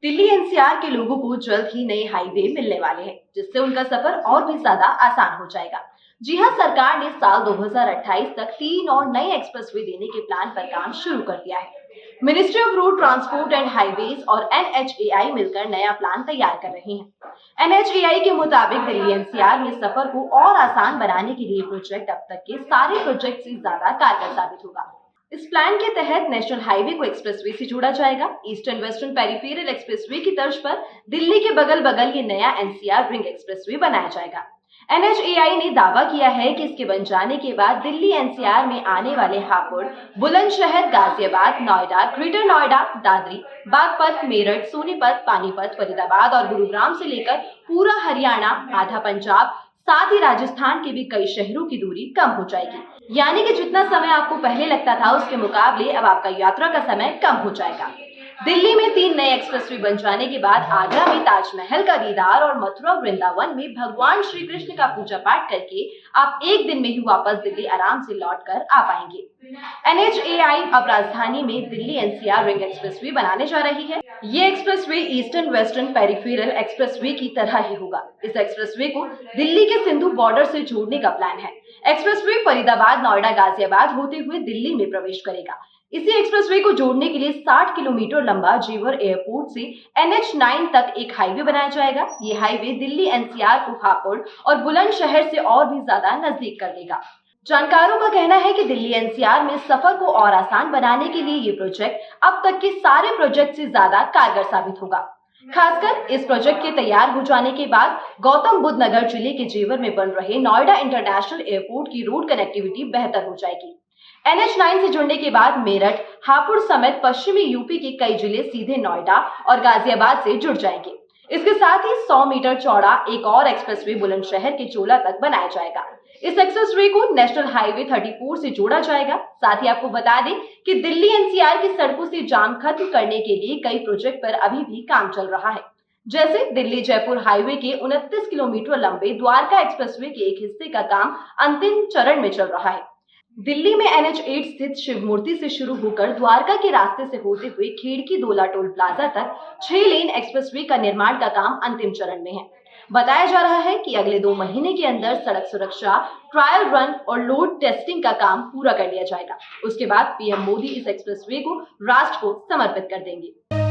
Delhi NCR के लोगों को जल्द ही नए हाईवे मिलने वाले हैं, जिससे उनका सफर और भी ज्यादा आसान हो जाएगा। जी हां, सरकार ने साल 2028 तक 3 और नए एक्सप्रेसवे देने के प्लान पर काम शुरू कर दिया है। Ministry of road transport and highways और एनएचएआई मिलकर नया प्लान तैयार कर रहे हैं। एनएचएआई के मुताबिक दिल्ली एनसीआर में सफर को और आसान बनाने के लिए प्रोजेक्ट अब तक के सारे प्रोजेक्ट से ज्यादा कारगर साबित होगा। इस प्लान के तहत नेशनल हाईवे को एक्सप्रेसवे से जोड़ा जाएगा। ईस्टर्न वेस्टर्न पेरिफेरल एक्सप्रेसवे की तर्ज पर दिल्ली के बगल बगल ये नया एनसीआर रिंग एक्सप्रेसवे बनाया जाएगा। एनएचएआई ने दावा किया है कि इसके बन जाने के बाद दिल्ली एनसीआर में आने वाले हापुड़, बुलंदशहर, गाजियाबाद, नोएडा, ग्रेटर नोएडा, दादरी, बागपत, मेरठ, सोनीपत, पानीपत, फरीदाबाद और गुरुग्राम से लेकर पूरा हरियाणा, आधा पंजाब, साथ ही राजस्थान के भी कई शहरों की दूरी कम हो जाएगी। यानी कि जितना समय आपको पहले लगता था, उसके मुकाबले अब आपका यात्रा का समय कम हो जाएगा। दिल्ली में 3 नए एक्सप्रेसवे बन जाने के बाद आगरा में ताजमहल का दीदार और मथुरा वृंदावन में भगवान श्री कृष्ण का पूजा पाठ करके आप एक दिन में ही वापस दिल्ली आराम से लौट कर आ पाएंगे। एनएचएआई अब राजधानी में दिल्ली एनसीआर रिंग एक्सप्रेसवे बनाने जा रही है। ये expressway eastern western peripheral expressway की तरह ही होगा। इस एक्सप्रेसवे को दिल्ली के सिंधु बॉर्डर से जोड़ने का प्लान है। एक्सप्रेसवे फरीदाबाद, नोएडा, गाजियाबाद होते हुए दिल्ली में प्रवेश करेगा। इसी एक्सप्रेसवे को जोड़ने के लिए 60 किलोमीटर लंबा जेवर एयरपोर्ट से NH9 तक एक हाईवे बनाया जाएगा। ये हाईवे दिल्ली एनसीआर को हापुड़ और बुलंदशहर से और भी ज्यादा नजदीक कर देगा। जानकारों का कहना है कि दिल्ली एनसीआर में सफर को और आसान बनाने के लिए ये प्रोजेक्ट अब तक के सारे प्रोजेक्ट से ज्यादा कारगर साबित होगा। खासकर इस प्रोजेक्ट के तैयार हो जाने के बाद गौतम बुद्ध नगर जिले के जेवर में बन रहे नोएडा इंटरनेशनल एयरपोर्ट की रोड कनेक्टिविटी बेहतर हो जाएगी। NH9 से जुड़ने के बाद मेरठ, हापुड़ समेत पश्चिमी यूपी के कई जिले सीधे नोएडा और गाजियाबाद से जुड़ जाएंगे। इसके साथ ही 100 मीटर चौड़ा एक और एक्सप्रेसवे बुलंदशहर के चोला तक बनाया जाएगा। इस एक्सप्रेसवे को नेशनल हाईवे 34 से जोड़ा जाएगा। साथ ही आपको बता दें कि दिल्ली एनसीआर की सड़कों से जाम खत्म करने के लिए कई प्रोजेक्ट पर अभी भी काम चल रहा है। जैसे दिल्ली जयपुर हाईवे के 29 किलोमीटर लंबे द्वारका एक्सप्रेसवे के एक हिस्से का काम अंतिम चरण में चल रहा है। दिल्ली में NH8 स्थित शिव मूर्ति से शुरू होकर द्वारका के रास्ते से होते हुए खेड़की दोला टोल प्लाजा तक 6 लेन एक्सप्रेसवे का निर्माण का काम अंतिम चरण में है। बताया जा रहा है कि अगले 2 महीने के अंदर सड़क सुरक्षा, ट्रायल रन और लोड टेस्टिंग का काम पूरा कर लिया जाएगा। उसके बाद पीएम मोदी इस एक्सप्रेसवे को राष्ट्र को समर्पित कर देंगे।